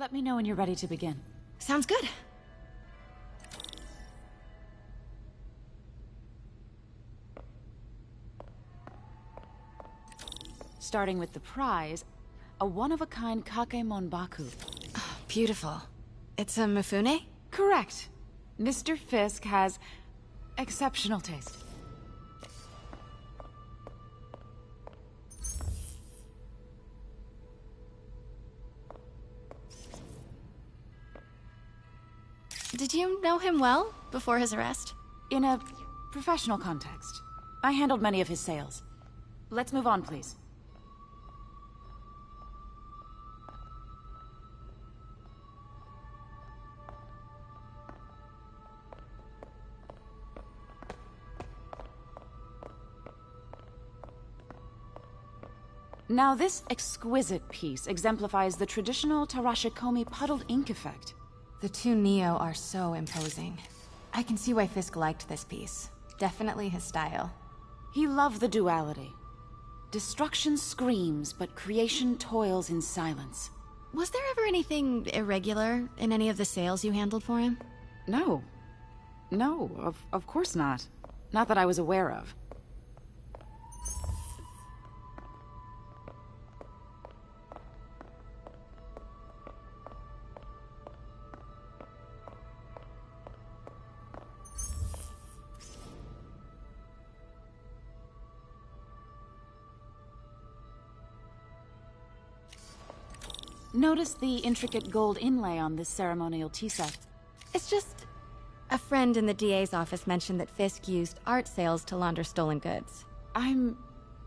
Let me know when you're ready to begin. Sounds good. Starting with the prize, a one-of-a-kind Kakemonbaku. Oh, beautiful. It's a Mifune? Correct. Mr. Fisk has exceptional taste. Did you know him well before his arrest? In a professional context, I handled many of his sales. Let's move on, please. Now, this exquisite piece exemplifies the traditional Tarashikomi puddled ink effect. The two Neo are so imposing. I can see why Fisk liked this piece. Definitely his style. He loved the duality. Destruction screams, but creation toils in silence. Was there ever anything irregular in any of the sales you handled for him? No. No, of course not. Not that I was aware of. Notice the intricate gold inlay on this ceremonial tea set. It's just... a friend in the DA's office mentioned that Fisk used art sales to launder stolen goods. I'm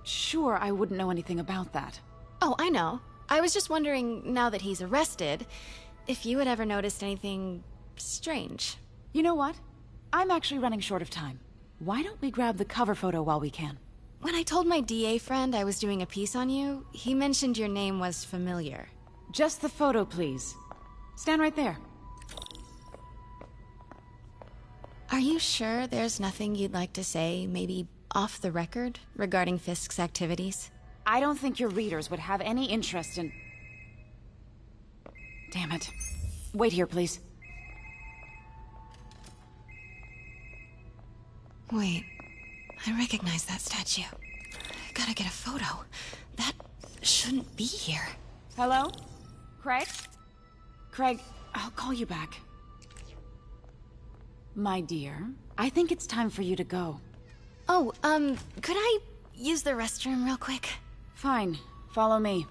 sure I wouldn't know anything about that. Oh, I know. I was just wondering, now that he's arrested, if you had ever noticed anything strange. You know what? I'm actually running short of time. Why don't we grab the cover photo while we can? When I told my DA friend I was doing a piece on you, he mentioned your name was familiar. Just the photo, please. Stand right there. Are you sure there's nothing you'd like to say, maybe off the record, regarding Fisk's activities? I don't think your readers would have any interest in... Damn it. Wait here, please. Wait. I recognize that statue. I gotta get a photo. That shouldn't be here. Hello? Craig? Craig, I'll call you back. My dear, I think it's time for you to go. Oh, could I use the restroom real quick? Fine. Follow me.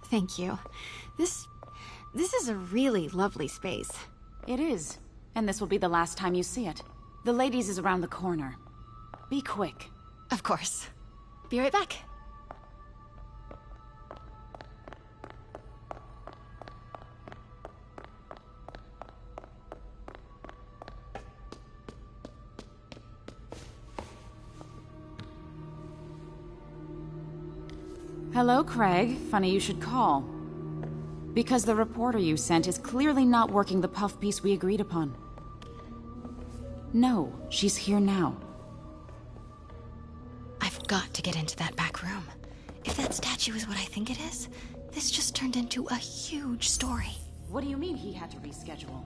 Thank you. This is a really lovely space. It is. And this will be the last time you see it. The ladies is around the corner. Be quick. Of course. Be right back. Hello, Craig. Funny you should call. Because the reporter you sent is clearly not working the puff piece we agreed upon. No, she's here now. I've got to get into that back room. If that statue is what I think it is, this just turned into a huge story. What do you mean he had to reschedule?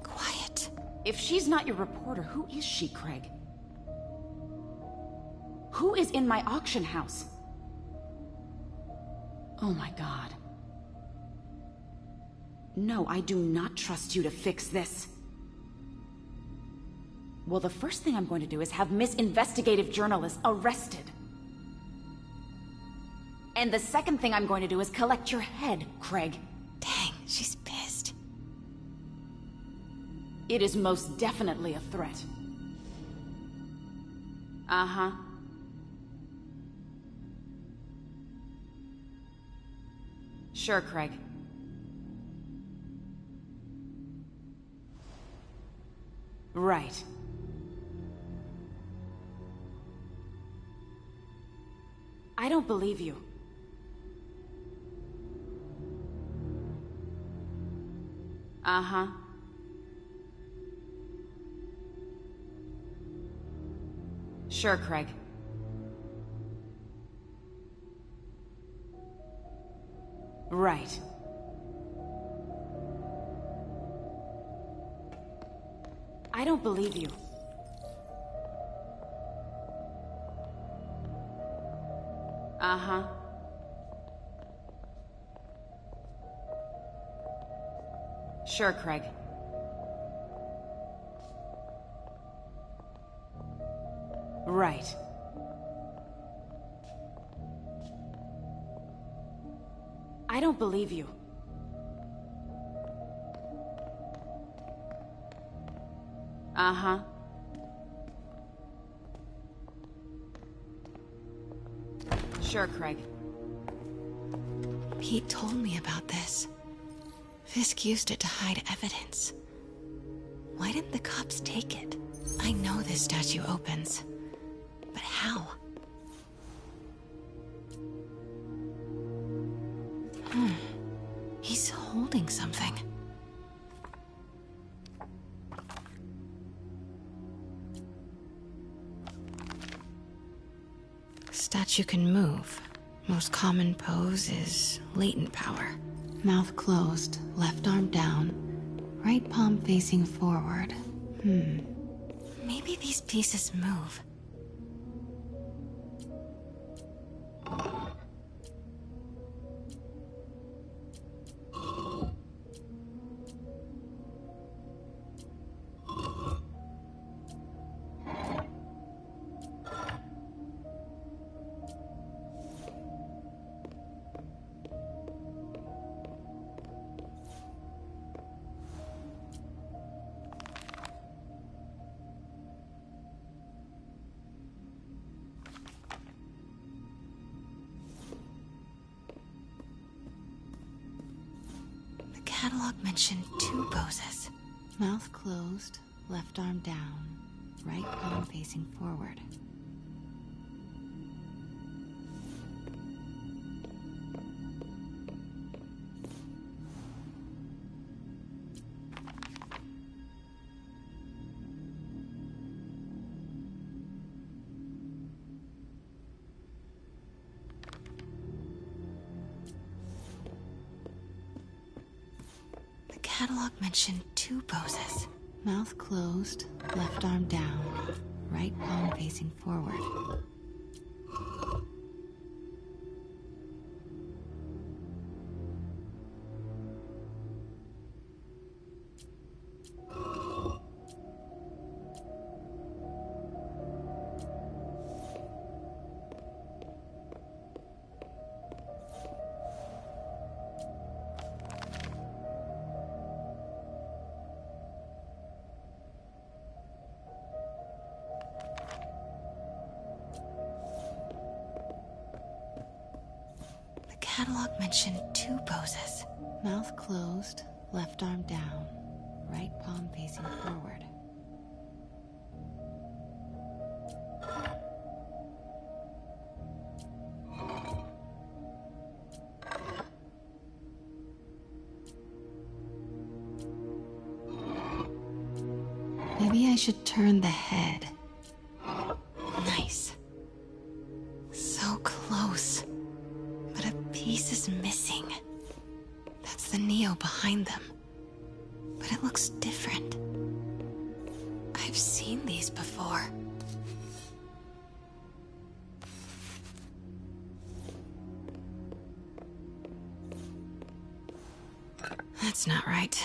Quiet. If she's not your reporter, who is she, Craig? Who is in my auction house? Oh my god. No, I do not trust you to fix this. Well, the first thing I'm going to do is have Miss Investigative Journalist arrested. And the second thing I'm going to do is collect your head, Craig. Dang, she's pissed. It is most definitely a threat. Uh-huh. Sure, Craig. Right. I don't believe you. Uh-huh. Sure, Craig. Right. I don't believe you. Uh-huh. Sure, Craig. Right. I don't believe you. Uh-huh. Sure, Craig. Pete told me about this. Fisk used it to hide evidence. Why didn't the cops take it? I know this statue opens. But how? He's holding something. Statue can move. Most common pose is latent power. Mouth closed, left arm down, right palm facing forward. Maybe these pieces move. The catalog mentioned 2 poses. Mouth closed, left arm down, right palm facing forward. The catalog mentioned 2 poses. Mouth closed, left arm down, right palm facing forward. The catalog mentioned 2 poses. Mouth closed, left arm down, right palm facing forward. Maybe I should turn the head. Nice. So close. But a piece is missing. That's the Neo behind them. But it looks different. I've seen these before. That's not right.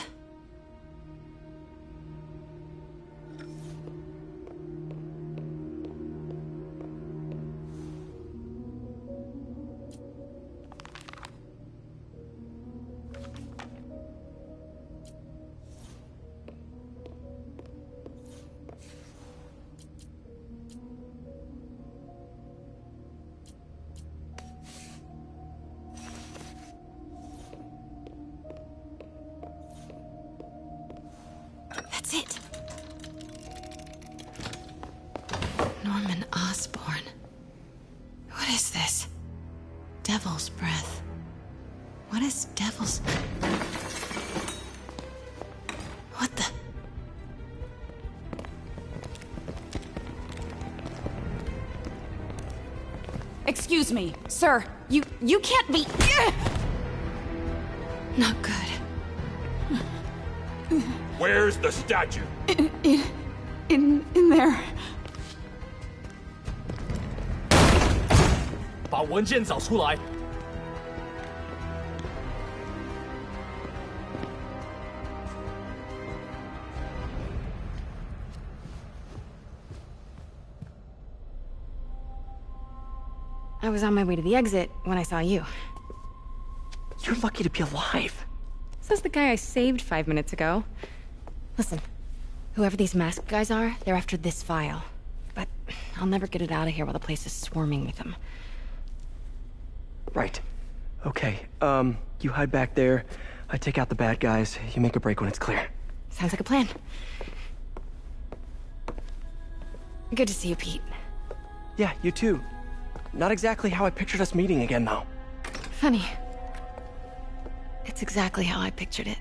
That's it. Norman Osborn. What is this? Devil's breath. What is devil's... What the... Excuse me, sir. You can't be... Not good. Where's the statue? In there. 把文件找出来。I was on my way to the exit when I saw you. You're lucky to be alive. Says the guy I saved 5 minutes ago. Listen, whoever these masked guys are, they're after this file. But I'll never get it out of here while the place is swarming with them. Right. Okay, you hide back there. I take out the bad guys. You make a break when it's clear. Sounds like a plan. Good to see you, Pete. Yeah, you too. Not exactly how I pictured us meeting again, though. Funny. It's exactly how I pictured it.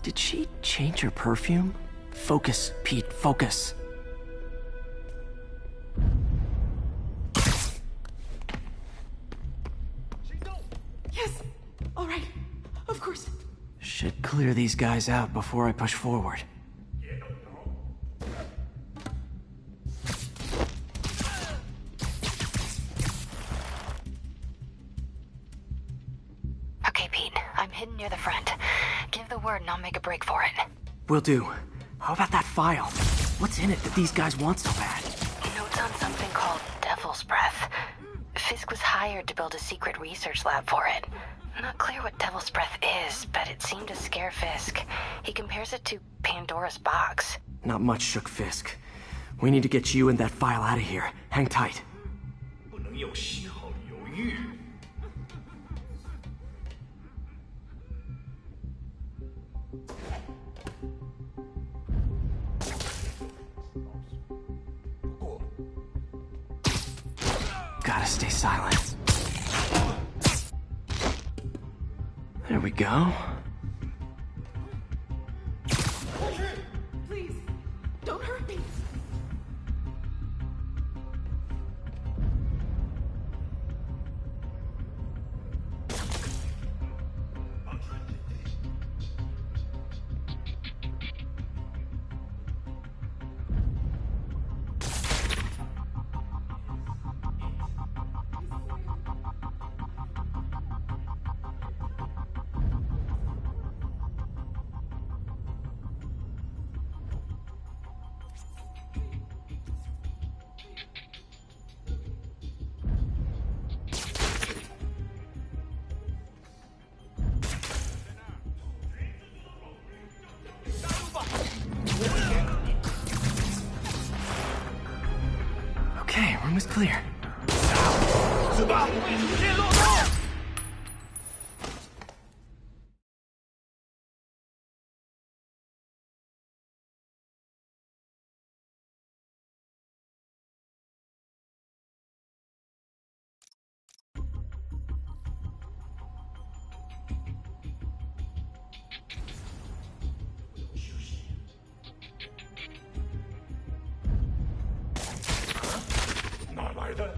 Did she change her perfume? Focus, Pete, focus. Yes. All right. Of course. Should clear these guys out before I push forward. Okay, Pete. I'm hidden near the front. Give the word and I'll make a break for it. Will do. How about that file? What's in it that these guys want so bad? Notes on something called Devil's Breath. Fisk was hired to build a secret research lab for it. Not clear what Devil's Breath is, but it seemed to scare Fisk. He compares it to Pandora's box. Not much shook Fisk. We need to get you and that file out of here. Hang tight. 不能有丝毫犹豫。 Gotta stay silent. There we go. Please, don't hurt me. Okay, room is clear. 死吧！别落后！ 哪来的？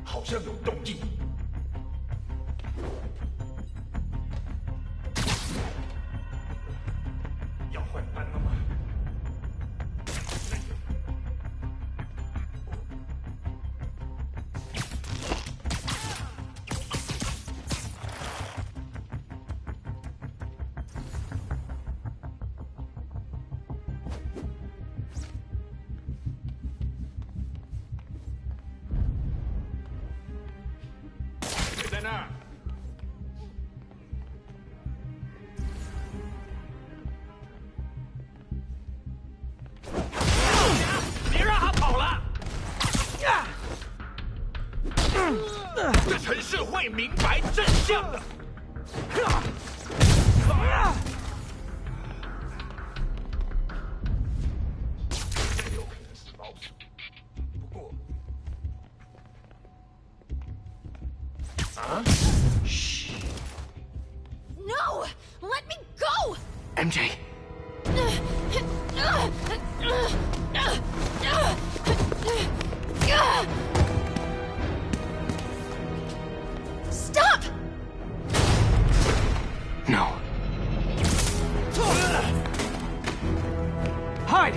好像有动静。要换班了吗？呢。别让他跑了！这城市会明白真相的。No! Let me go! MJ. Stop! No. Hide!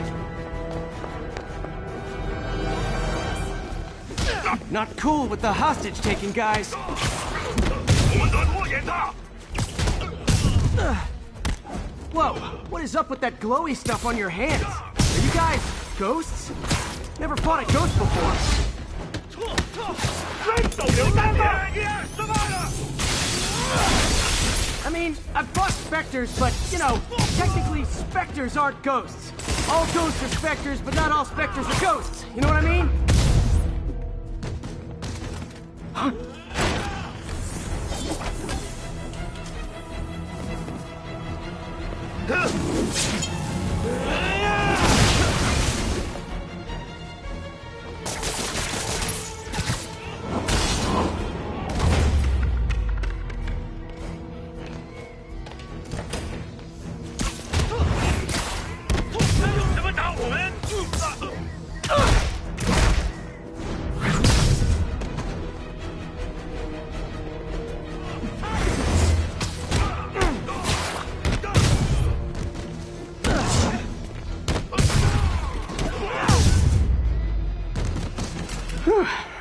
Not cool with the hostage-taking, guys. 我们得拖延他。 Whoa, what is up with that glowy stuff on your hands? Are you guys ghosts? Never fought a ghost before. 真手榴弹吗？失败了。 I mean, I've fought specters, but, you know, technically specters aren't ghosts. All ghosts are specters, but not all specters are ghosts. You know what I mean? Huh?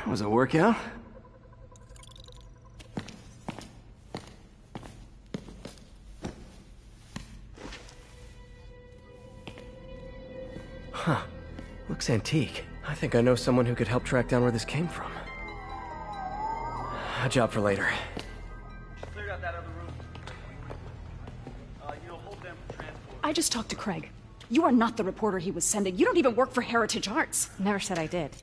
Was it a workout? Huh. Looks antique. I think I know someone who could help track down where this came from. A job for later. Cleared out that other room. You'll hold them for transport. I just talked to Craig. You are not the reporter he was sending. You don't even work for Heritage Arts. Never said I did.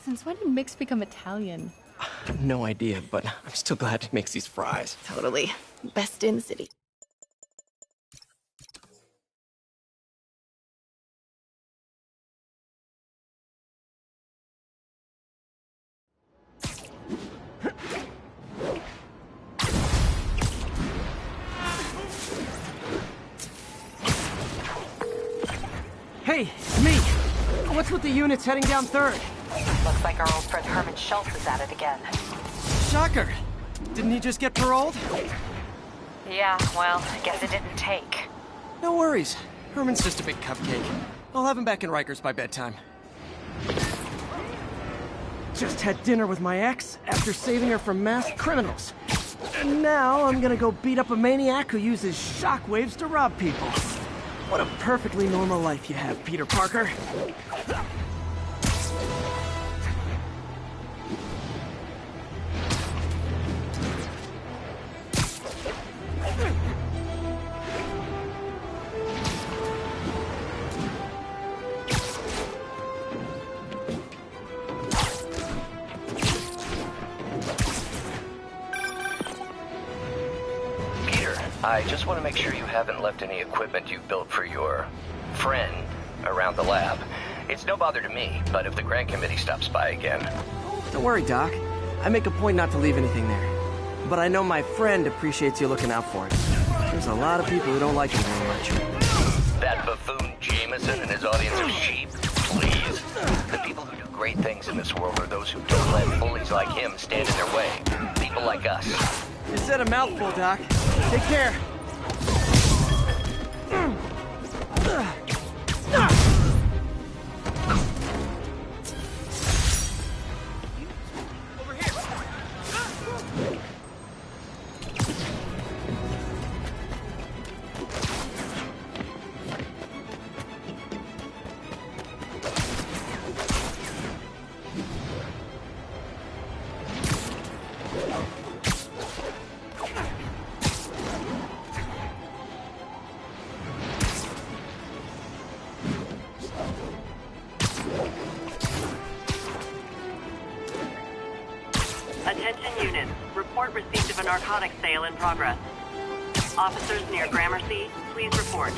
Since when did Mix become Italian? No idea, but I'm still glad he makes these fries. Totally. Best in the city. Hey, it's me! What's with the units heading down 3rd? Looks like our old friend Herman Schultz is at it again. Shocker! Didn't he just get paroled? Yeah, well, I guess it didn't take. No worries. Herman's just a big cupcake. I'll have him back in Rikers by bedtime. Just had dinner with my ex after saving her from masked criminals. And now I'm gonna go beat up a maniac who uses shockwaves to rob people. What a perfectly normal life you have, Peter Parker. I just want to make sure you haven't left any equipment you've built for your friend around the lab. It's no bother to me, but if the grant committee stops by again... Don't worry, Doc. I make a point not to leave anything there. But I know my friend appreciates you looking out for it. There's a lot of people who don't like him very much. That buffoon Jameson and his audience of sheep? Please. The people who do great things in this world are those who don't let bullies like him stand in their way. People like us. You said a mouthful, Doc. Take care. narcotics sale in progress. Officers near Gramercy, please report.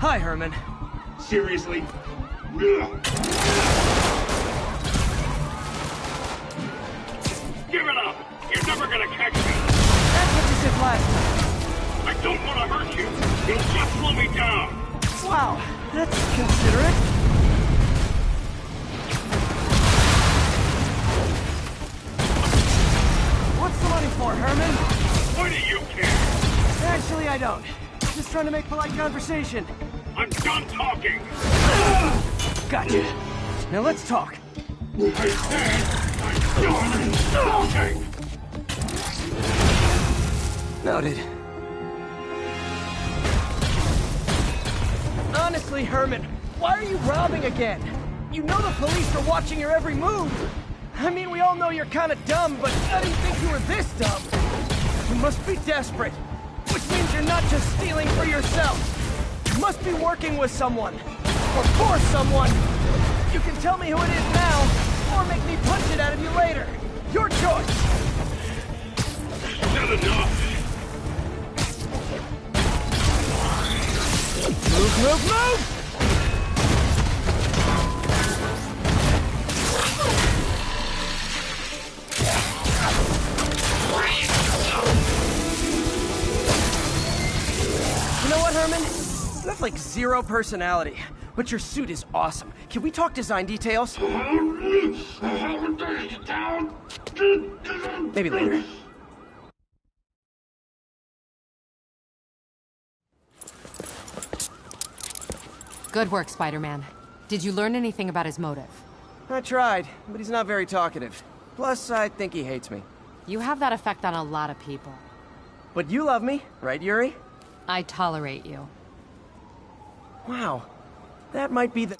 Hi, Herman. Seriously? Give it up! You're never gonna catch me! That's what you said last time. I don't want to hurt you! You'll just slow me down! Wow, that's considerate. What's the money for, Herman? Why do you care? Actually, I don't. Just trying to make polite conversation. I'm done talking! Gotcha. Now let's talk. I said I'm done talking! Noted. Honestly, Herman, why are you robbing again? You know the police are watching your every move. I mean, we all know you're kind of dumb, but I didn't think you were this dumb. You must be desperate, which means you're not just stealing for yourself. You must be working with someone, or for someone. You can tell me who it is now, or make me punch it out of you later. Your choice. Not enough! Move, move, move! You know what, Herman? You have like zero personality, but your suit is awesome. Can we talk design details? Maybe later. Good work, Spider-Man. Did you learn anything about his motive? I tried, but he's not very talkative. Plus, I think he hates me. You have that effect on a lot of people. But you love me, right, Yuri? I tolerate you. Wow. That might be the...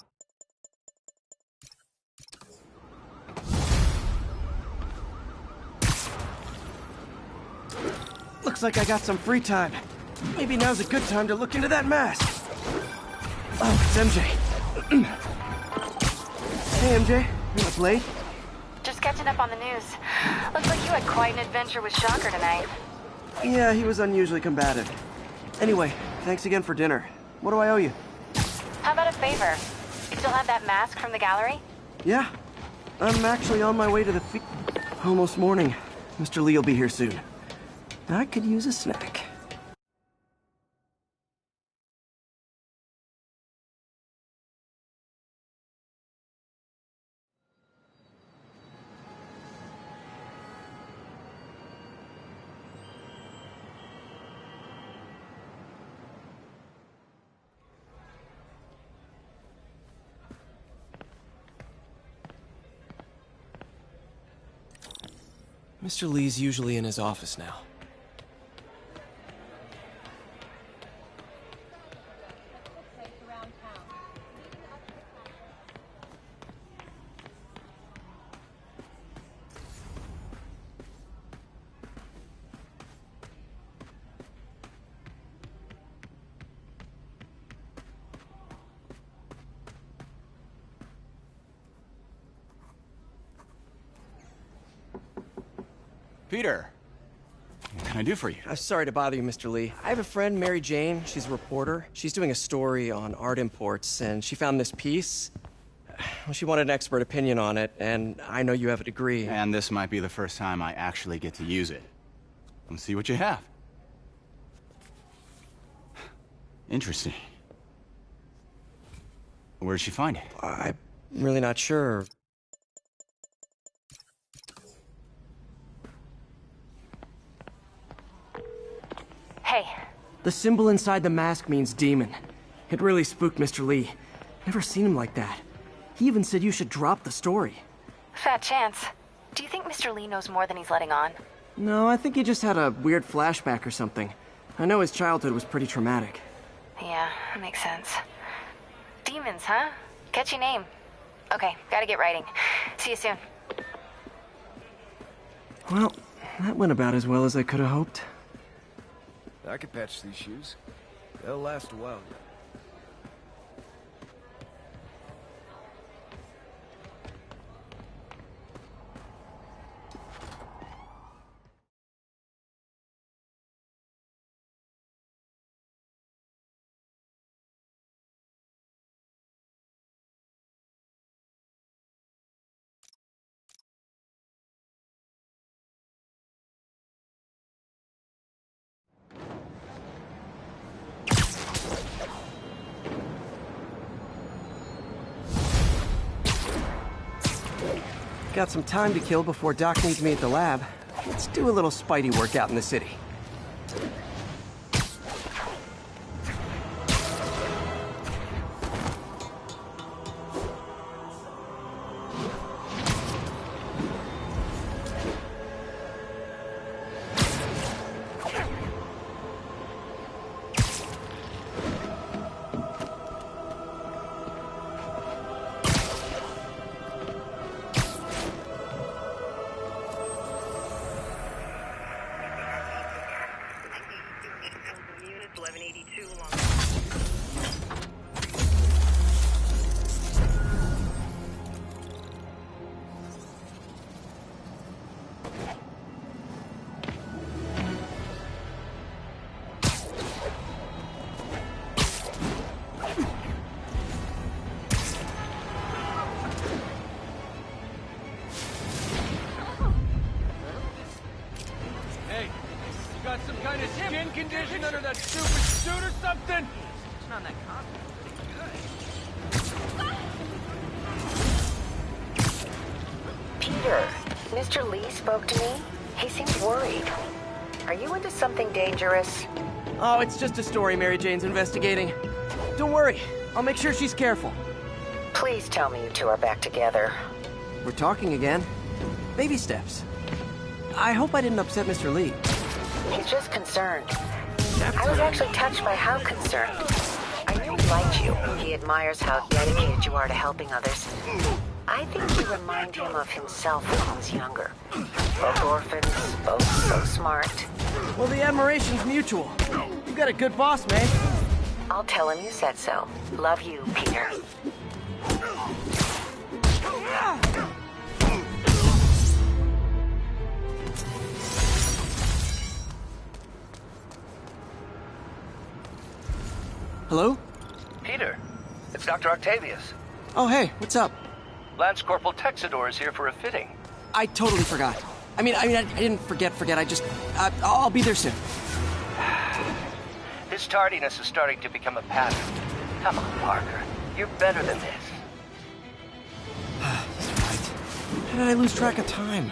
Looks like I got some free time. Maybe now's a good time to look into that mask. Oh, it's MJ. Hey, MJ. You up late? Just catching up on the news. Looks like you had quite an adventure with Shocker tonight. Yeah, he was unusually combative. Anyway, thanks again for dinner. What do I owe you? How about a favor? You still have that mask from the gallery? Yeah. I'm actually on my way to the almost morning. Mr. Lee will be here soon. I could use a snack. Mr. Lee's usually in his office now. Peter, what can I do for you? Sorry to bother you, Mr. Lee. I have a friend, Mary Jane. She's a reporter. She's doing a story on art imports, and she found this piece. Well, she wanted an expert opinion on it, and I know you have a degree. And this might be the first time I actually get to use it. Let's see what you have. Interesting. Where'd she find it? I'm really not sure. Hey. The symbol inside the mask means demon. It really spooked Mr. Lee. Never seen him like that. He even said you should drop the story. Fat chance. Do you think Mr. Lee knows more than he's letting on? No, I think he just had a weird flashback or something. I know his childhood was pretty traumatic. Yeah, that makes sense. Demons, huh? Catchy name. Okay, gotta get writing. See you soon. Well, that went about as well as I could have hoped. I could patch these shoes. They'll last a while. Got some time to kill before Doc needs me at the lab. Let's do a little Spidey workout in the city. Skin condition under that stupid suit or something? It's not that Peter, Mr. Lee spoke to me. He seemed worried. Are you into something dangerous? Oh, it's just a story Mary Jane's investigating. Don't worry, I'll make sure she's careful. Please tell me you two are back together. We're talking again. Baby steps. I hope I didn't upset Mr. Lee. He's just concerned. I was actually touched by how concerned. I knew he liked you. He admires how dedicated you are to helping others. I think you remind him of himself when he was younger. Both orphans, both so smart. Well, the admiration's mutual. You've got a good boss, man. I'll tell him you said so. Love you, Peter. Hello? Peter, it's Dr. Octavius. Oh, hey, what's up? Lance Corporal Texador is here for a fitting. I totally forgot. I didn't forget. I'll be there soon. His tardiness is starting to become a pattern. Come on, Parker. You're better than this. He's right. How did I lose track of time?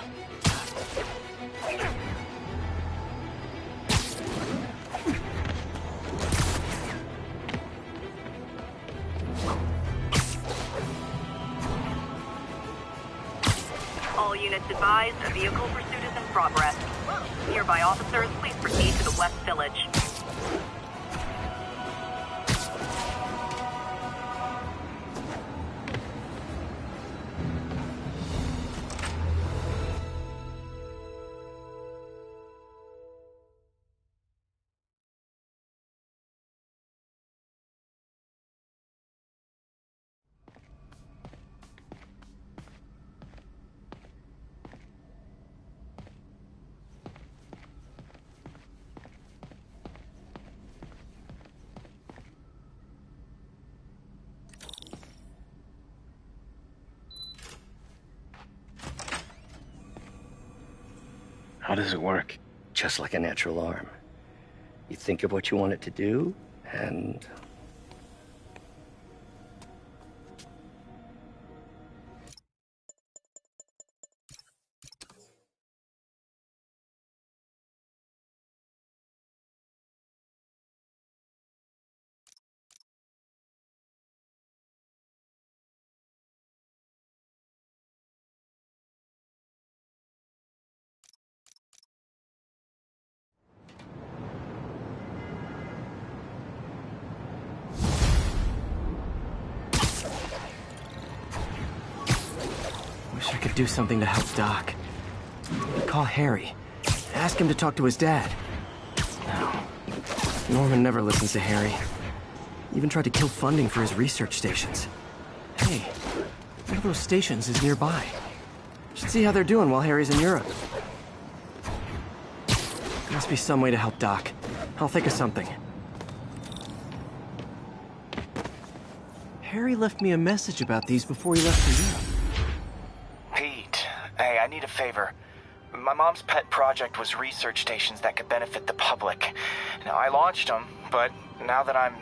All units advised, a vehicle pursuit is in progress. Nearby officers, please proceed to the West Village. How does it work? Just like a natural arm. You think of what you want it to do, and... Wish I could do something to help Doc. Call Harry. Ask him to talk to his dad. No. Norman never listens to Harry. Even tried to kill funding for his research stations. Hey, one of those stations is nearby. Should see how they're doing while Harry's in Europe. Must be some way to help Doc. I'll think of something. Harry left me a message about these before he left for Europe. Pete, hey, I need a favor. My mom's pet project was research stations that could benefit the public. Now, I launched them, but now that I'm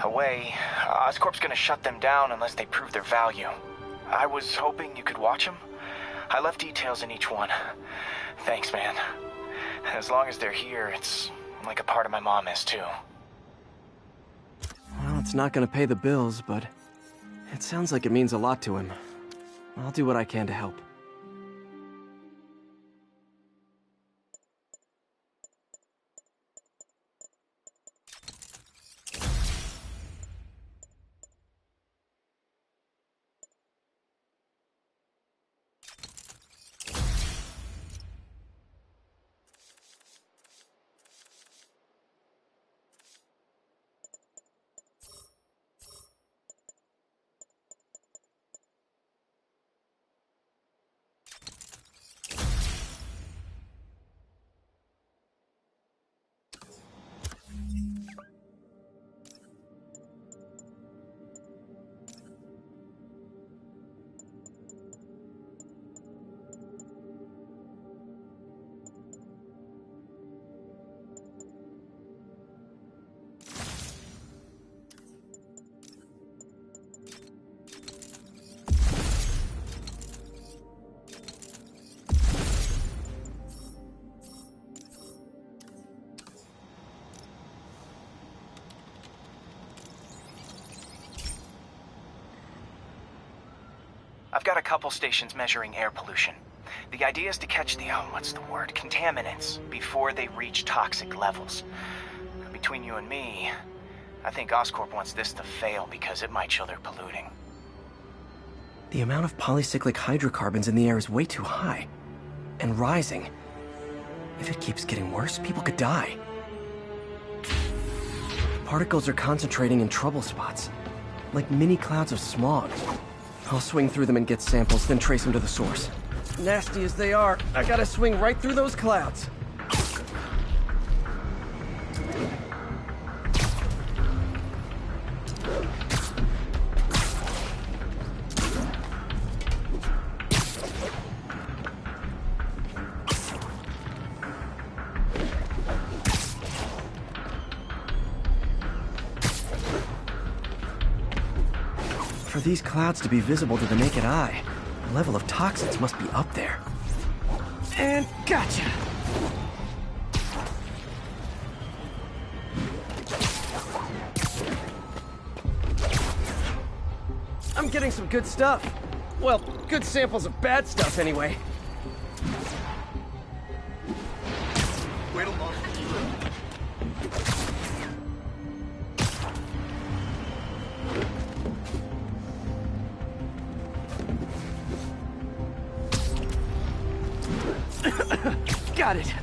away, Oscorp's gonna shut them down unless they prove their value. I was hoping you could watch them. I left details in each one. Thanks, man. As long as they're here, it's like a part of my mom is, too. Well, it's not gonna pay the bills, but it sounds like it means a lot to him. I'll do what I can to help. I've got a couple stations measuring air pollution. The idea is to catch the, contaminants before they reach toxic levels. Between you and me, I think Oscorp wants this to fail because it might show they're polluting. The amount of polycyclic hydrocarbons in the air is way too high. And rising. If it keeps getting worse, people could die. Particles are concentrating in trouble spots, like mini clouds of smog. I'll swing through them and get samples, then trace them to the source. Nasty as they are, I gotta swing right through those clouds. For these clouds to be visible to the naked eye, the level of toxins must be up there. And gotcha! I'm getting some good stuff. Well, good samples of bad stuff anyway. Wait a moment. Got it.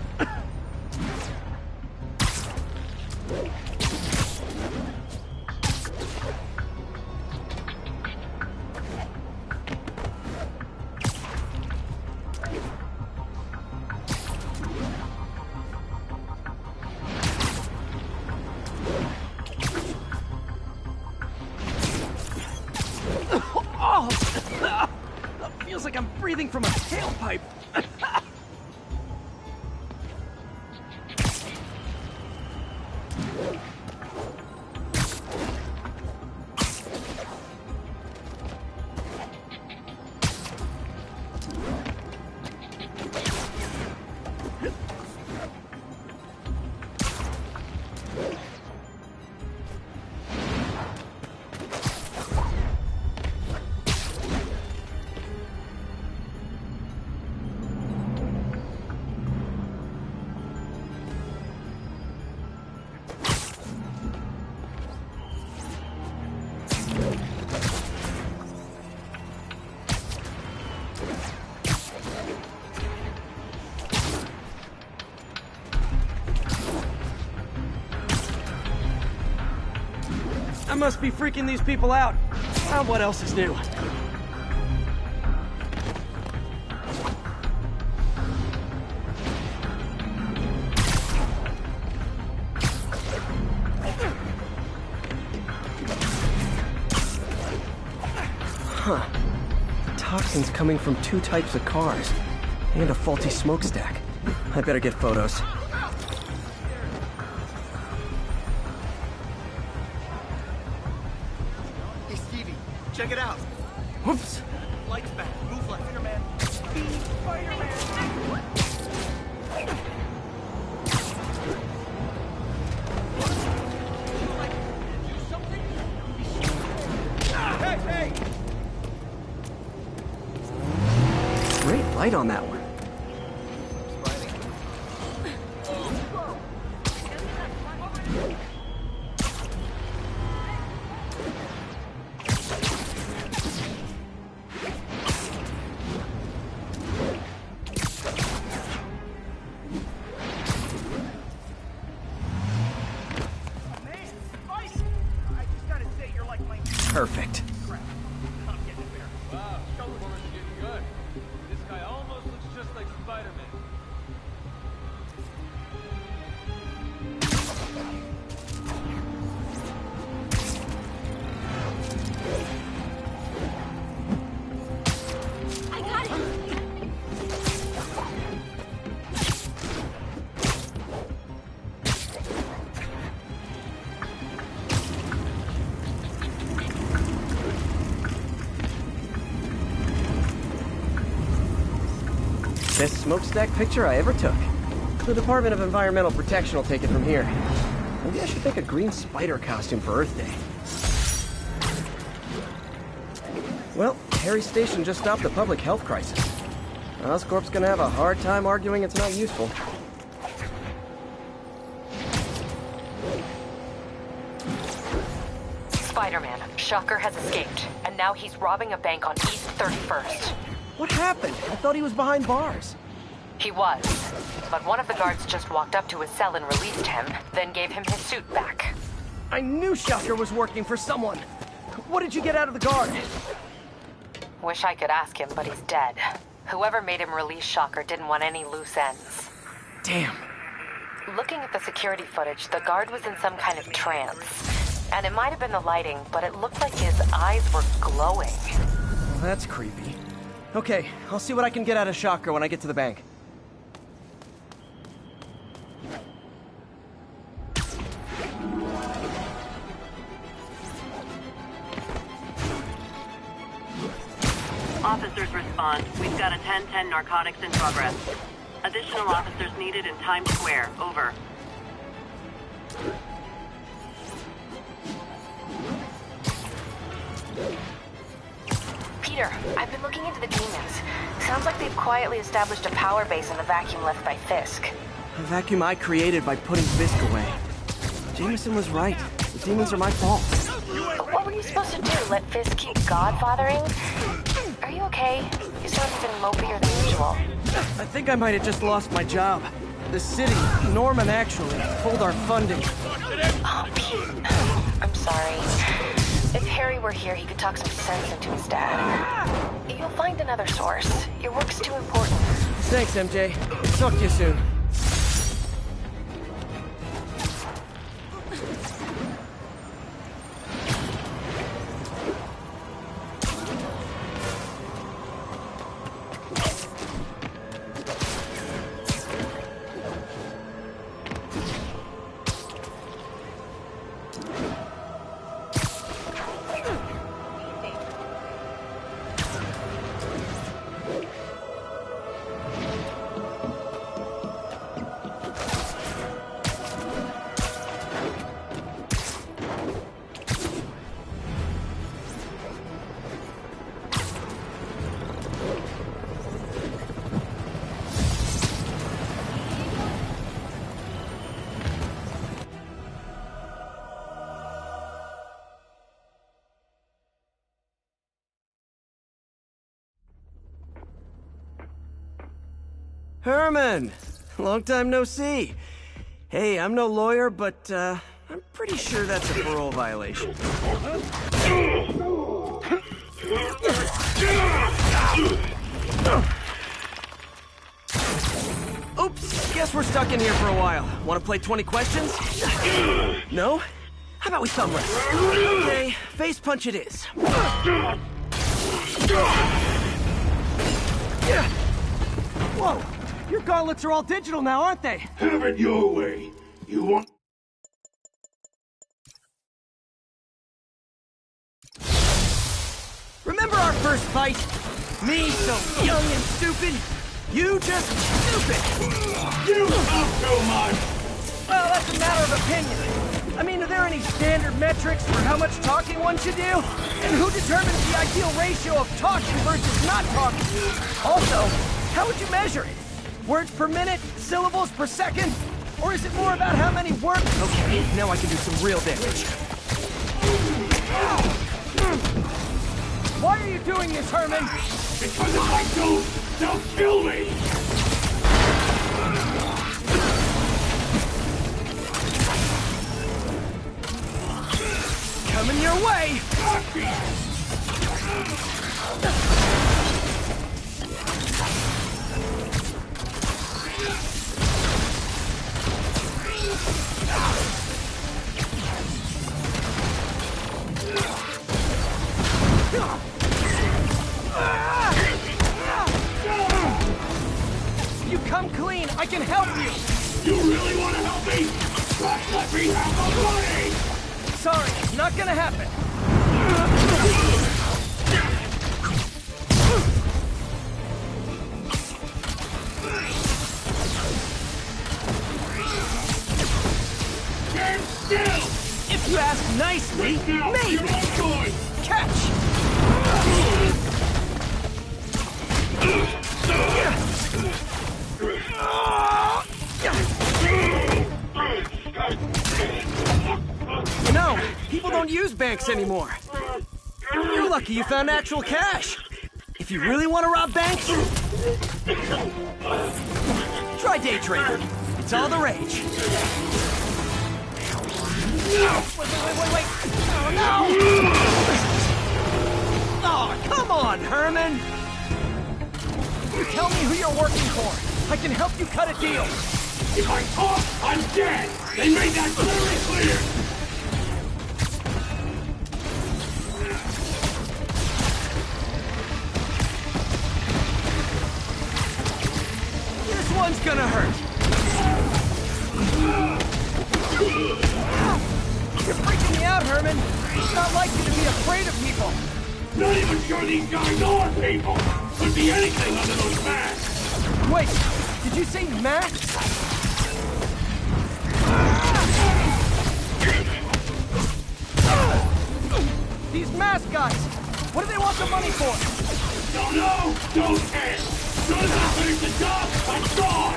Oh, feels like I'm breathing from a tailpipe. I must be freaking these people out. What else is new? Huh. Toxins coming from 2 types of cars. And a faulty smokestack. I better get photos. Hey, Stevie, check it out. Whoops. Lights back. Move left. Spider-Man. Spider-Man. Hey! Great light on that one. Perfect. Wow, Spider-Woman's getting good. This guy almost looks just like Spider-Man. I got it! Best smokestack picture I ever took. The Department of Environmental Protection will take it from here. Maybe I should make a green spider costume for Earth Day. Well, Harry Station just stopped the public health crisis. Oscorp's gonna have a hard time arguing it's not useful. Spider-Man, Shocker has escaped, and now he's robbing a bank on East 31st. What happened? I thought he was behind bars. He was, but one of the guards just walked up to his cell and released him, then gave him his suit back. I knew Shocker was working for someone. What did you get out of the guard? Wish I could ask him, but he's dead. Whoever made him release Shocker didn't want any loose ends. Damn. Looking at the security footage, the guard was in some kind of trance. And it might have been the lighting, but it looked like his eyes were glowing. Well, that's creepy. Okay, I'll see what I can get out of Shocker when I get to the bank. Officers respond. We've got a 10-10 narcotics in progress. Additional officers needed in Times Square. Over. Peter, I've been looking into the demons. Sounds like they've quietly established a power base in the vacuum left by Fisk. A vacuum I created by putting Fisk away. Jameson was right. The demons are my fault. What were you supposed to do? Let Fisk keep godfathering? Are you okay? You sound even mopier than usual. I think I might have just lost my job. The city, Norman actually, pulled our funding. Oh, Pete. I'm sorry. If Harry were here, he could talk some sense into his dad. You'll find another source. Your work's too important. Thanks, MJ. Talk to you soon. Herman! Long time no see. Hey, I'm no lawyer, but, I'm pretty sure that's a parole violation. Oops, guess we're stuck in here for a while. Want to play 20 questions? No? How about we thumb wrestle? Okay, face punch it is. Whoa! Your gauntlets are all digital now, aren't they? Have it your way. You want... Remember our first fight? Me so young and stupid? You just stupid! You talk too much! Well, that's a matter of opinion. I mean, are there any standard metrics for how much talking one should do? And who determines the ideal ratio of talking versus not talking? Also, how would you measure it? Words per minute? Syllables per second? Or is it more about how many words? Okay, now I can do some real damage. Why are you doing this, Herman? Because if I don't, they'll kill me! Coming your way! You come clean, I can help you! You really want to help me? Let me have the money! Sorry, not gonna happen. Stand still! If you ask nicely, maybe! Catch! You know, people don't use banks anymore. You're lucky you found actual cash. If you really want to rob banks, try day trading. It's all the rage. Wait. Oh, no! Oh, come on, Herman! You tell me who you're working for. I can help you cut a deal. If I talk, I'm dead! They made that very clear! This one's gonna hurt. You're freaking me out, Herman. It's not like you to be afraid of people. Not even sure these guys are people! Could be anything under those masks! Wait, did you say masks? These mask guys! What do they want the money for? Don't know! Don't care! Soon as I finish the job, I'm gone!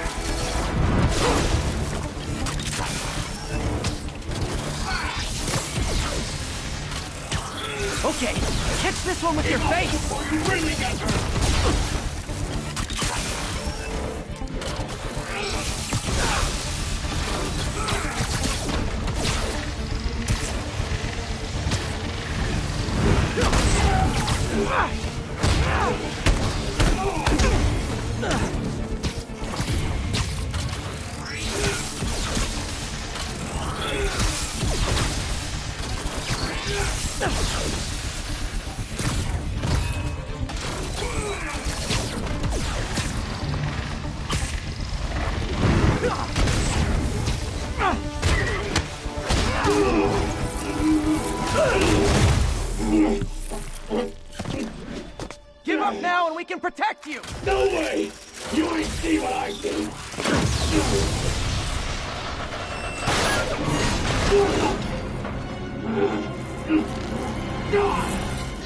Okay, catch this one with your face! Before you really get hurt! Give up now and we can protect you! No way! You ain't see what I do!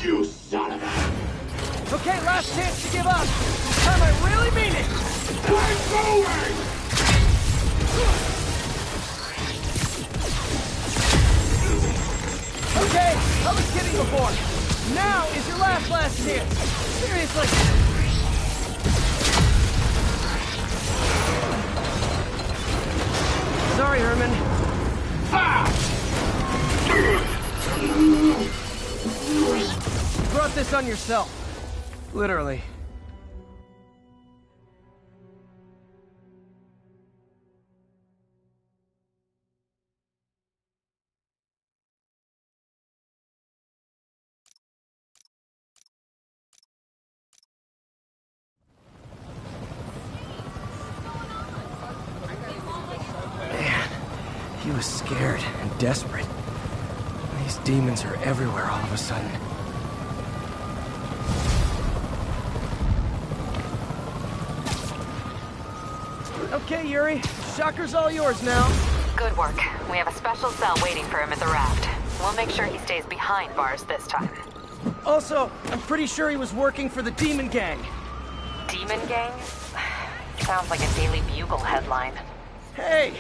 You son of a... Okay, last chance to give up. This time I really mean it! I'm going! Okay, I was kidding before. Now is your last chance. Seriously. Sorry, Herman. Ha! this on yourself. Literally. Man, he was scared and desperate. These demons are everywhere all of a sudden. Okay, Yuri. Shocker's all yours now. Good work. We have a special cell waiting for him at the raft. We'll make sure he stays behind bars this time. Also, I'm pretty sure he was working for the Demon Gang. Demon Gang? Sounds like a Daily Bugle headline. Hey!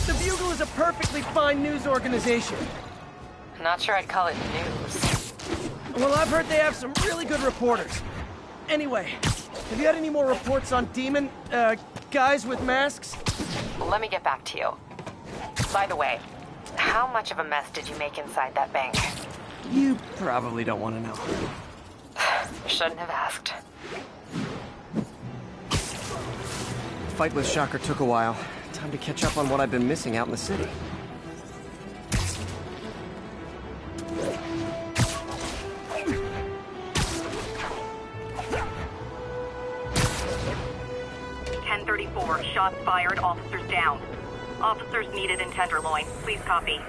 The Bugle is a perfectly fine news organization. Not sure I'd call it news. Well, I've heard they have some really good reporters. Anyway, have you had any more reports on demon, guys with masks? Let me get back to you. By the way, how much of a mess did you make inside that bank? You probably don't want to know. Shouldn't have asked. The fight with Shocker took a while. Time to catch up on what I've been missing out in the city. Shots fired, officers down. Officers needed in Tenderloin. Please copy.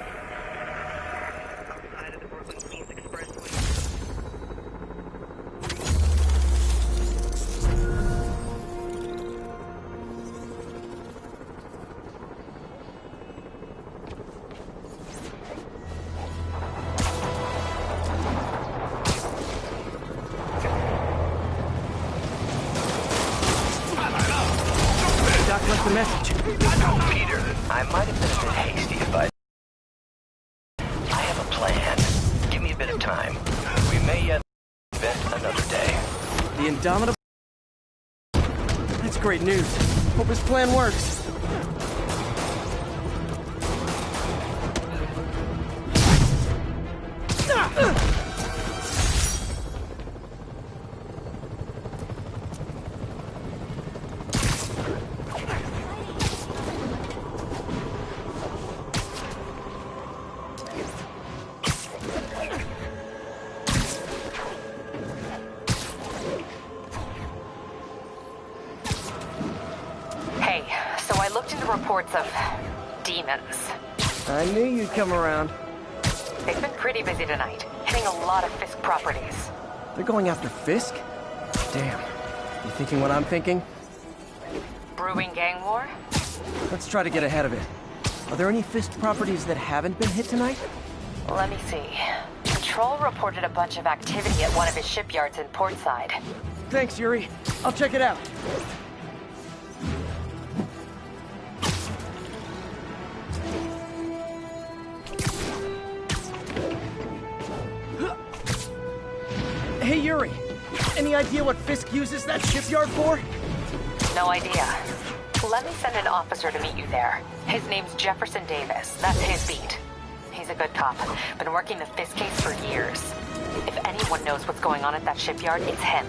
Doc left a message. Peter, I might have been a bit hasty if I have a plan. Give me a bit of time. We may yet invent another day. The Indomitable... That's great news. Hope his plan works. Reports of demons. I knew you'd come around. They've been pretty busy tonight, hitting a lot of Fisk properties. They're going after Fisk? Damn. You thinking what I'm thinking? Brewing gang war? Let's try to get ahead of it. Are there any Fisk properties that haven't been hit tonight? Let me see. Patrol reported a bunch of activity at one of his shipyards in Portside. Thanks, Yuri. I'll check it out. Hey, Yuri. Any idea what Fisk uses that shipyard for? No idea. Let me send an officer to meet you there. His name's Jefferson Davis. That's his beat. He's a good cop. Been working the Fisk case for years. If anyone knows what's going on at that shipyard, it's him.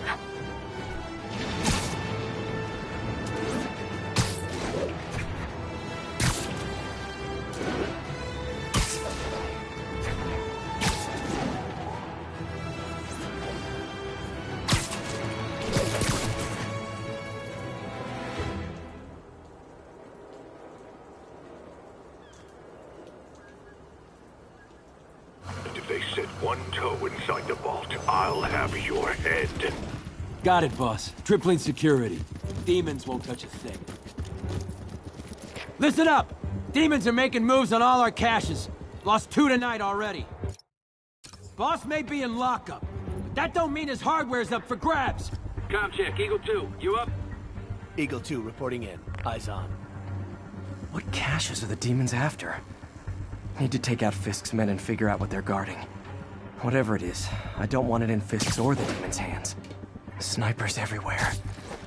Inside the vault, I'll have your head. Got it, boss. Tripling security. Demons won't touch a thing. Listen up! Demons are making moves on all our caches. Lost 2 tonight already. Boss may be in lockup, but that don't mean his hardware's up for grabs. Com check, Eagle 2, you up? Eagle 2 reporting in. Eyes on. What caches are the demons after? Need to take out Fisk's men and figure out what they're guarding. Whatever it is, I don't want it in Fisk's or the demons' hands. Snipers everywhere.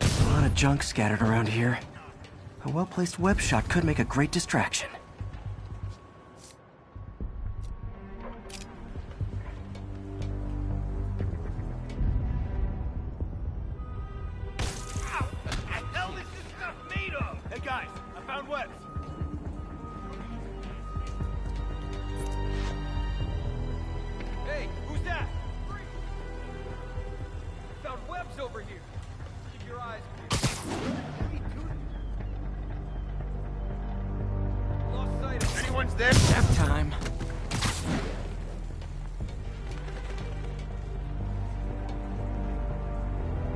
A lot of junk scattered around here. A well-placed web shot could make a great distraction. Found webs. Hey, who's that? Found webs over here. Keep your eyes peeled. Lost sight of Anyone's there? Nap time.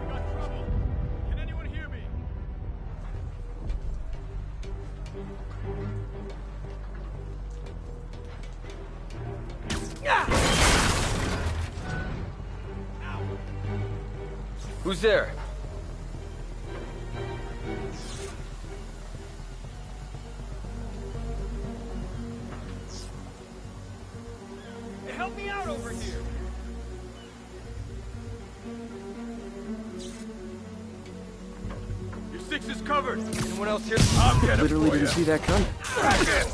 Got trouble. Can anyone hear me? Who's there? Hey, help me out over here. Your six is covered. Anyone else here? I'll get him Literally for didn't you. see that coming. Back in.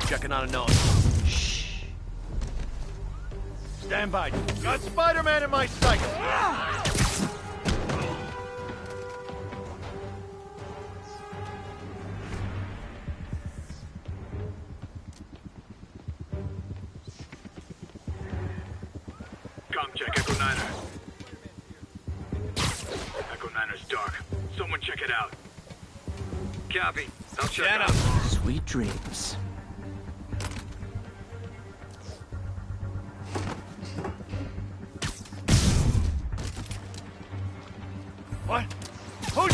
Checking on a nose. Stand by. Got Spider-Man in my sight. Com check, Echo Niner. Echo Niner's dark. Someone check it out. Copy. I'll check out. Sweet dreams. What? Who's...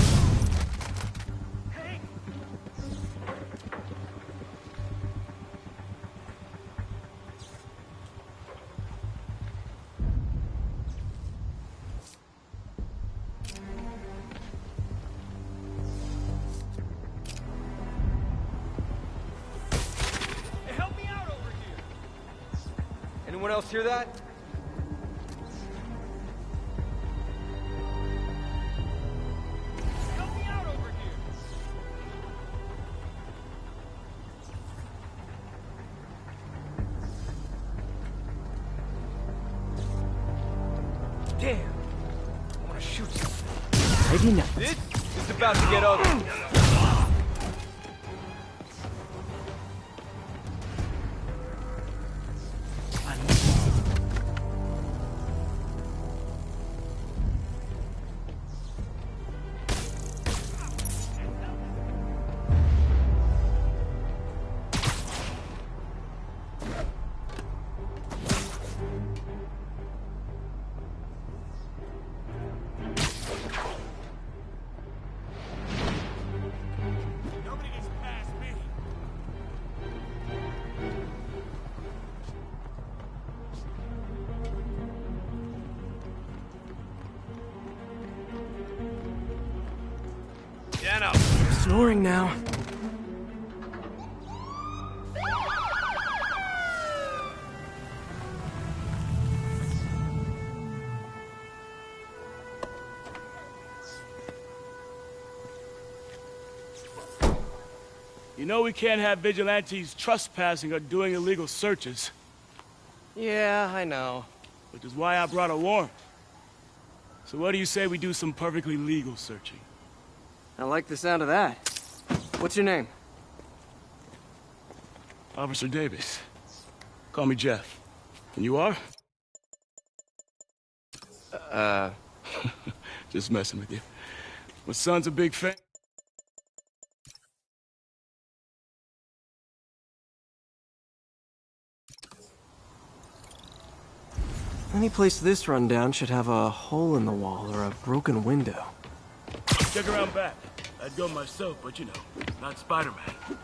Hey, help me out over here. Anyone else hear that? Help me out over here. Damn. I want to shoot something. Maybe not. This is about to get ugly. Nobody gets past me. Dano. Snoring now. You know we can't have vigilantes trespassing or doing illegal searches, Yeah, I know. which is why I brought a warrant. So what do you say we do some perfectly legal searching? I like the sound of that. What's your name? Officer Davis. Call me Jeff. And you are? Just messing with you. My son's a big fan. Any place this rundown should have a hole in the wall or a broken window. Check around back. I'd go myself, but you know, not Spider-Man.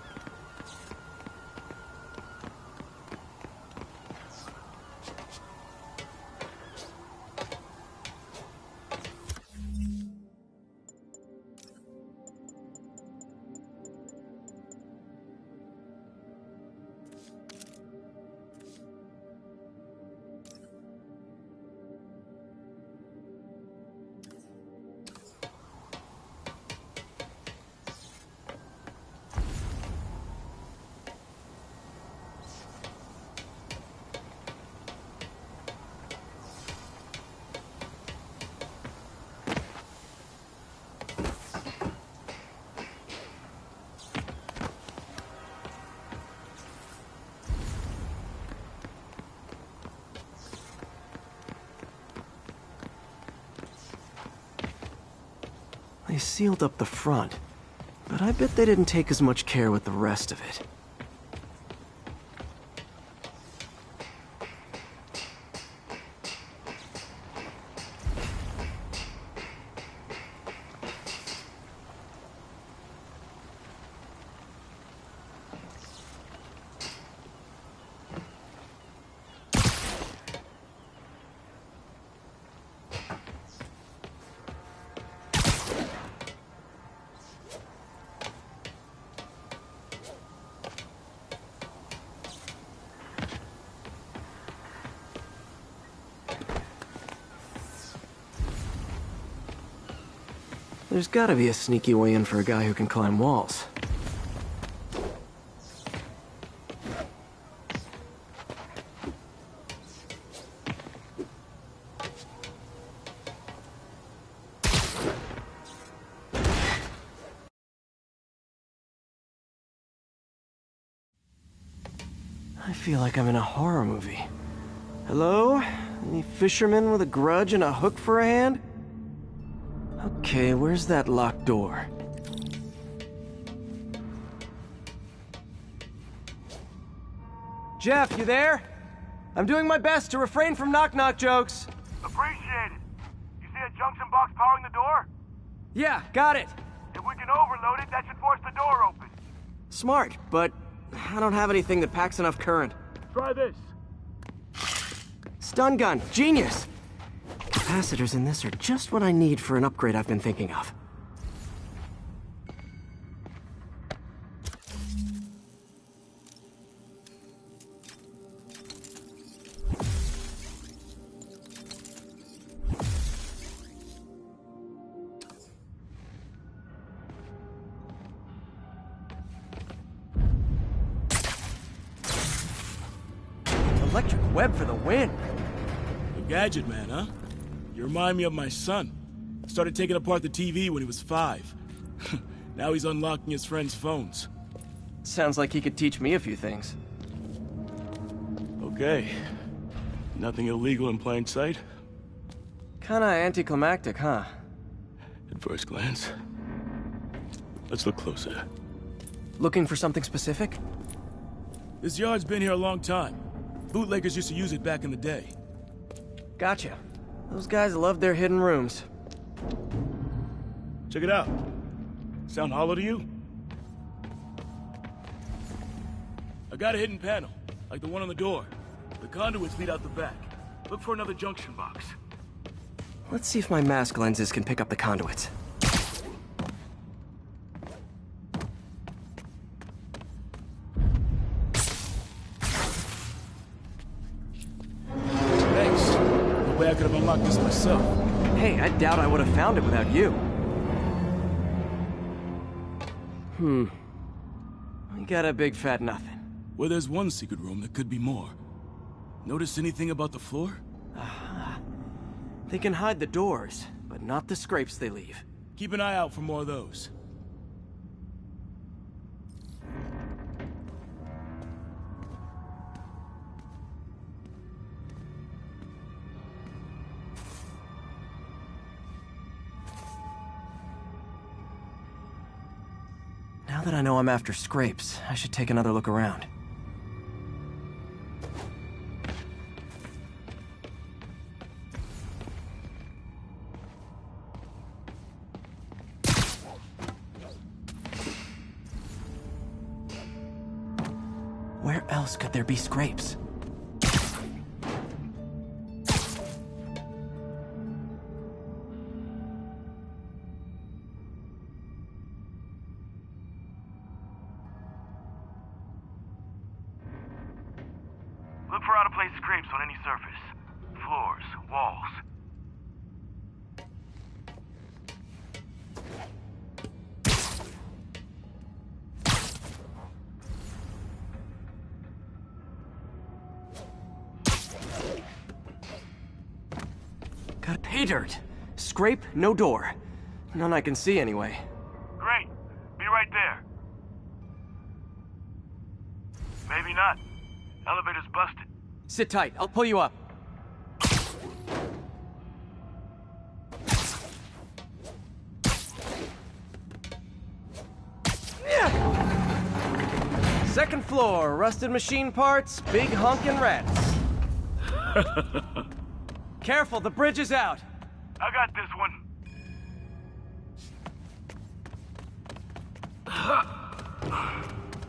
sealed up the front, but I bet they didn't take as much care with the rest of it. There's gotta be a sneaky way in for a guy who can climb walls. I feel like I'm in a horror movie. Hello? Any fisherman with a grudge and a hook for a hand? Okay, where's that locked door? Jeff, you there? I'm doing my best to refrain from knock-knock jokes. Appreciate it. You see a junction box powering the door? Yeah, got it. If we can overload it, that should force the door open. Smart, but I don't have anything that packs enough current. Try this. Stun gun, genius! Capacitors in this are just what I need for an upgrade I've been thinking of. Electric web for the win! A gadget man, huh? You remind me of my son. Started taking apart the TV when he was 5. Now he's unlocking his friends' phones. Sounds like he could teach me a few things. Okay. Nothing illegal in plain sight? Kinda anticlimactic, huh? At first glance. Let's look closer. Looking for something specific? This yard's been here a long time. Bootleggers used to use it back in the day. Gotcha. Those guys love their hidden rooms. Check it out. Sound hollow to you? I got a hidden panel, like the one on the door. The conduits lead out the back. Look for another junction box. Let's see if my mask lenses can pick up the conduits. Thanks. No way I could have unlocked this myself. Hey, I doubt I would have found it without you. We got a big fat nothing. Well, there's one secret room that could be more. Notice anything about the floor? They can hide the doors, but not the scrapes they leave. Keep an eye out for more of those. Now that I know I'm after scrapes, I should take another look around. Where else could there be scrapes? Look for out-of-place scrapes on any surface. Floors, walls. Got pay dirt. Scrape, no door. None I can see anyway. Great. Be right there. Maybe not. Elevator's busted. Sit tight, I'll pull you up. Second floor, rusted machine parts, big honkin' rats. Careful, the bridge is out. I got this one.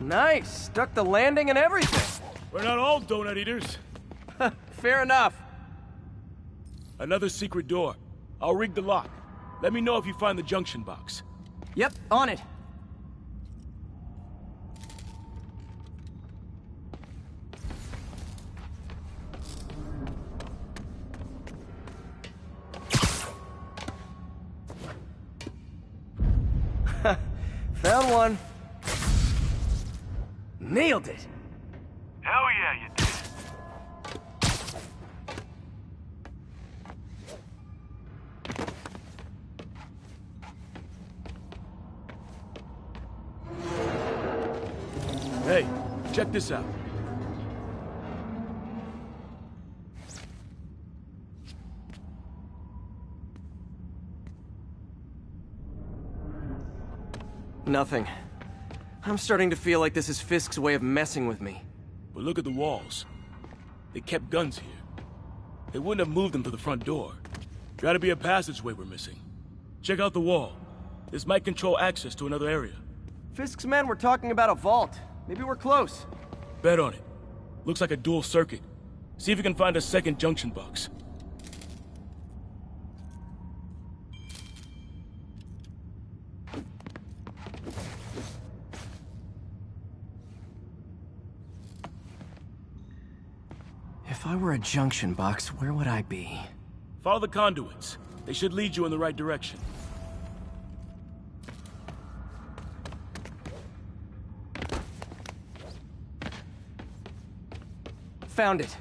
Nice, stuck the landing and everything. We're not all donut eaters. Fair enough. Another secret door. I'll rig the lock. Let me know if you find the junction box. Yep, on it. Found one. Nailed it. Hell yeah, you did. Hey, check this out. Nothing. I'm starting to feel like this is Fisk's way of messing with me. But look at the walls. They kept guns here. They wouldn't have moved them to the front door. Gotta be a passageway we're missing. Check out the wall. This might control access to another area. Fisk's men were talking about a vault. Maybe we're close. Bet on it. Looks like a dual circuit. See if you can find a second junction box. If I were a junction box, where would I be? Follow the conduits. They should lead you in the right direction. Found it.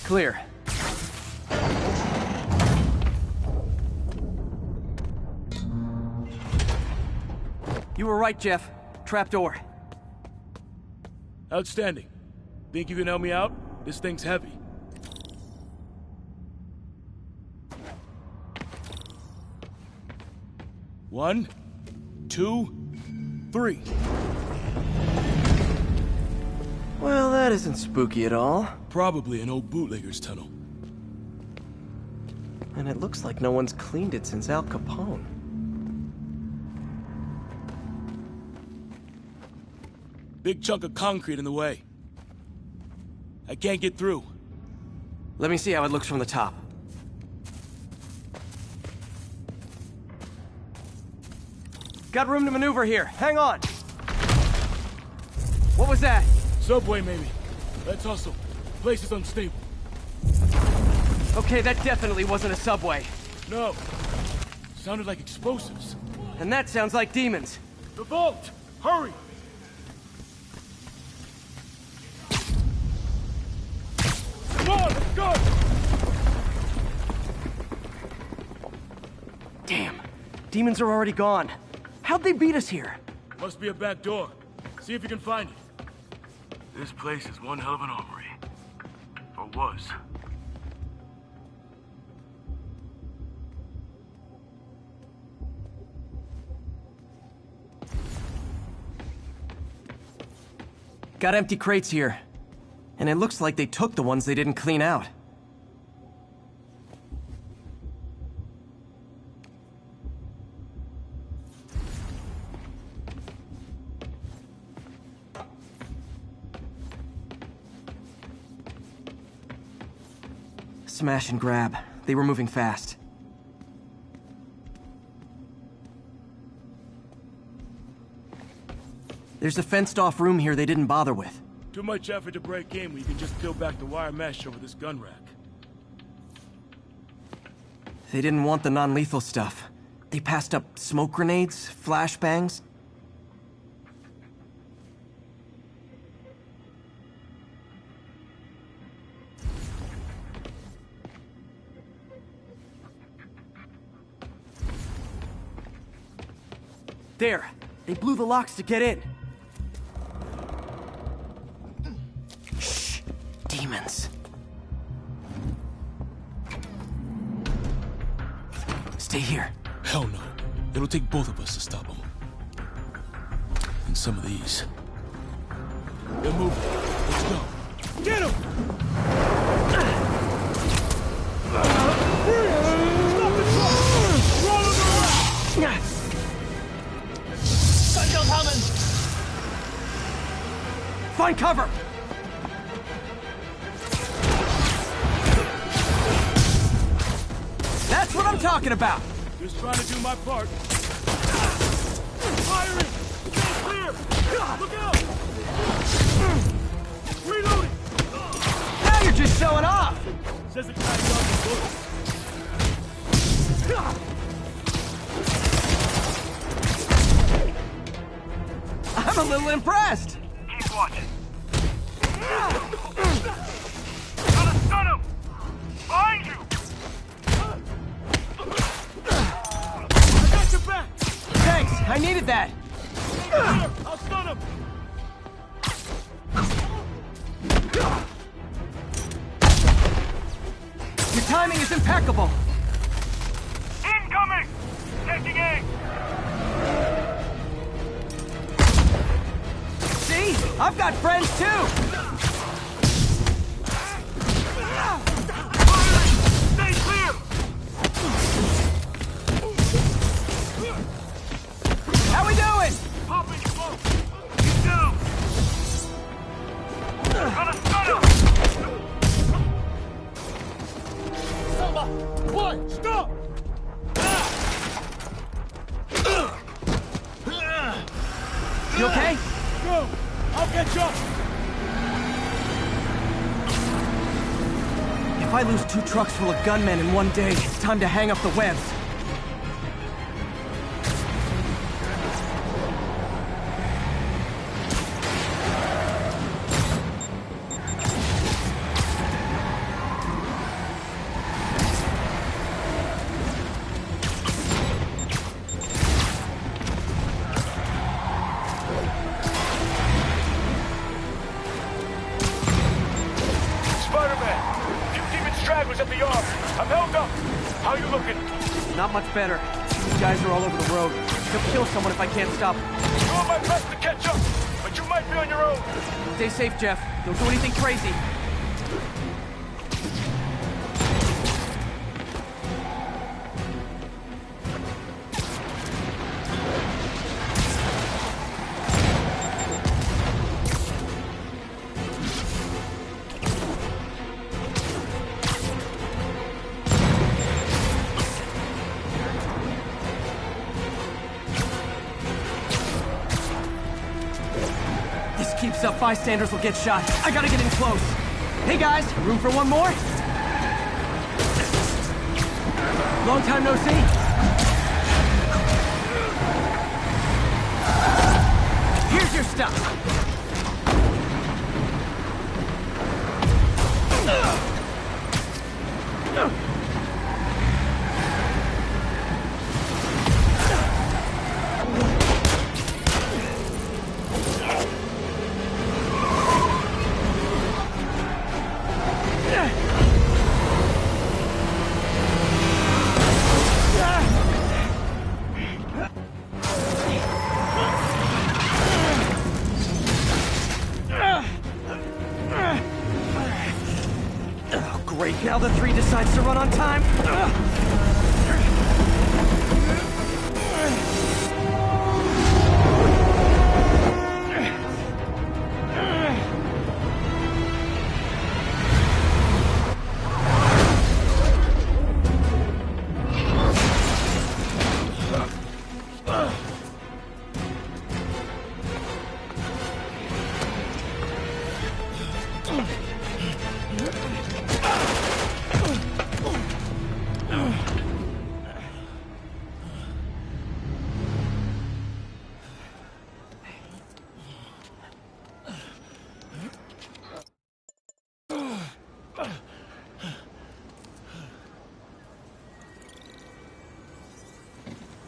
Clear. You were right, Jeff. Trapdoor. Outstanding. Think you can help me out? This thing's heavy. One, two, three. Well, that isn't spooky at all. Probably an old bootlegger's tunnel. And it looks like no one's cleaned it since Al Capone. Big chunk of concrete in the way. I can't get through. Let me see how it looks from the top. Got room to maneuver here. Hang on. What was that? Subway, maybe. Let's hustle. Place is unstable. Okay, that definitely wasn't a subway. No. Sounded like explosives. And that sounds like demons. The vault! Hurry! Come on, let's go! Damn. Demons are already gone. How'd they beat us here? Must be a back door. See if you can find it. This place is one hell of an armory. Or was. Got empty crates here. And it looks like they took the ones they didn't clean out. Smash and grab. They were moving fast. There's a fenced-off room here they didn't bother with. Too much effort to break in when you can just peel back the wire mesh over this gun rack. They didn't want the non-lethal stuff. They passed up smoke grenades, flashbangs. There! They blew the locks to get in. Shh! Demons. Stay here. Hell no. It'll take both of us to stop them. And some of these. They're moving. Let's go. Get them! Stop the truck! Roll them around! Find cover! That's what I'm talking about! Just trying to do my part. Firing! Stay clear! Look out! Reloading! Now you're just showing off! Says the guy got bullets. I'm a little impressed! Keep watching. Gotta stun him! Behind you! I got your back! Thanks, I needed that! Here, I'll stun him! Your timing is impeccable! Incoming! Taking aim! See? I've got friends too! Stay clear! How we doing? Popping smoke! He's down! Gotta stun him! Selma! Boy, stop! You okay? Go! I'll catch up! If I lose 2 trucks full of gunmen in one day, it's time to hang up the webs. Spiderman! Few demon stragglers at the yard. I'm held up. How you looking? Not much better. These guys are all over the road. They'll kill someone if I can't stop them. Doing my best to catch up, but you might be on your own. Stay safe, Jeff. Don't do anything crazy. Keeps up, bystanders will get shot. I gotta get in close. Hey guys, room for one more? Long time no see. Here's your stuff. Great, now the 3 decides to run on time.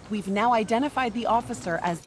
We've now identified the officer as